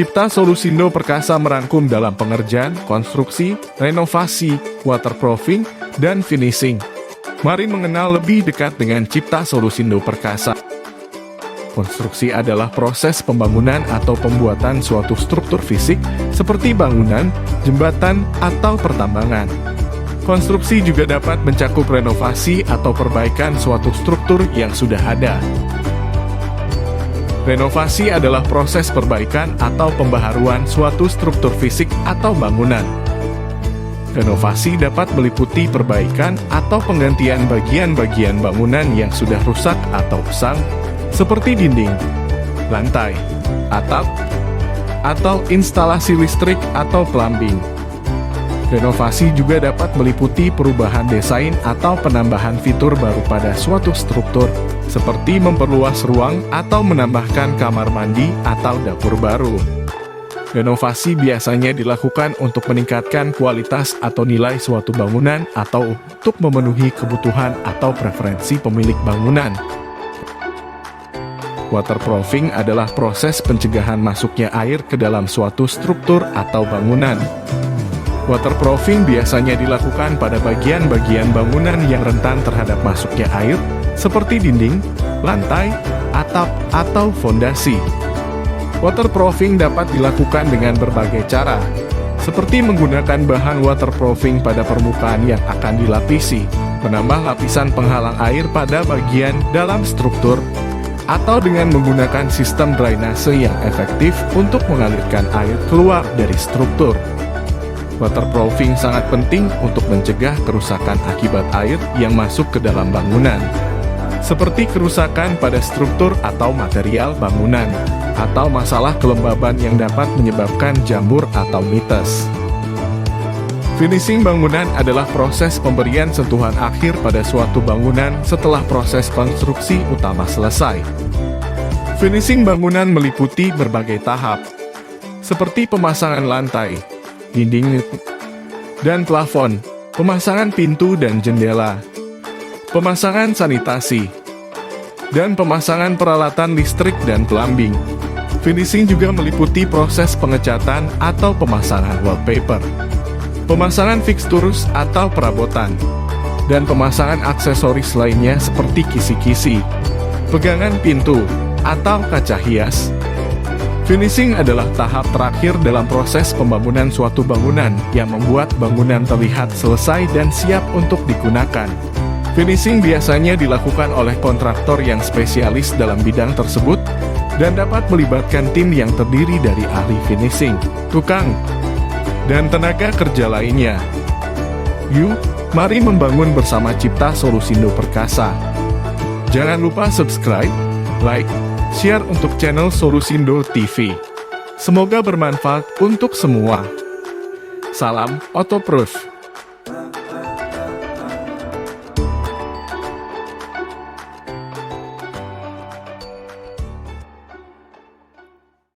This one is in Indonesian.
Cipta Solusindo Perkasa merangkum dalam pengerjaan, konstruksi, renovasi, waterproofing, dan finishing. Mari mengenal lebih dekat dengan Cipta Solusindo Perkasa. Konstruksi adalah proses pembangunan atau pembuatan suatu struktur fisik seperti bangunan, jembatan, atau pertambangan. Konstruksi juga dapat mencakup renovasi atau perbaikan suatu struktur yang sudah ada. Renovasi adalah proses perbaikan atau pembaharuan suatu struktur fisik atau bangunan. Renovasi dapat meliputi perbaikan atau penggantian bagian-bagian bangunan yang sudah rusak atau usang, seperti dinding, lantai, atap, atau instalasi listrik atau plumbing. Renovasi juga dapat meliputi perubahan desain atau penambahan fitur baru pada suatu struktur, seperti memperluas ruang atau menambahkan kamar mandi atau dapur baru. Renovasi biasanya dilakukan untuk meningkatkan kualitas atau nilai suatu bangunan atau untuk memenuhi kebutuhan atau preferensi pemilik bangunan. Waterproofing adalah proses pencegahan masuknya air ke dalam suatu struktur atau bangunan. Waterproofing biasanya dilakukan pada bagian-bagian bangunan yang rentan terhadap masuknya air, seperti dinding, lantai, atap, atau fondasi. Waterproofing dapat dilakukan dengan berbagai cara, seperti menggunakan bahan waterproofing pada permukaan yang akan dilapisi, menambah lapisan penghalang air pada bagian dalam struktur, atau dengan menggunakan sistem drainase yang efektif untuk mengalirkan air keluar dari struktur. Waterproofing sangat penting untuk mencegah kerusakan akibat air yang masuk ke dalam bangunan, seperti kerusakan pada struktur atau material bangunan, atau masalah kelembaban yang dapat menyebabkan jamur atau mites. Finishing bangunan adalah proses pemberian sentuhan akhir pada suatu bangunan setelah proses konstruksi utama selesai. Finishing bangunan meliputi berbagai tahap, seperti pemasangan lantai, dinding, dan plafon, pemasangan pintu dan jendela, pemasangan sanitasi, dan pemasangan peralatan listrik dan plumbing. Finishing juga meliputi proses pengecatan atau pemasangan wallpaper, pemasangan fixtures atau perabotan, dan pemasangan aksesoris lainnya seperti kisi-kisi, pegangan pintu, atau kaca hias. Finishing adalah tahap terakhir dalam proses pembangunan suatu bangunan yang membuat bangunan terlihat selesai dan siap untuk digunakan. Finishing biasanya dilakukan oleh kontraktor yang spesialis dalam bidang tersebut dan dapat melibatkan tim yang terdiri dari ahli finishing, tukang, dan tenaga kerja lainnya. Yuk, mari membangun bersama Cipta Solusindo Perkasa. Jangan lupa subscribe, like, share untuk channel Solusindo TV. Semoga bermanfaat untuk semua. Salam Autoproof.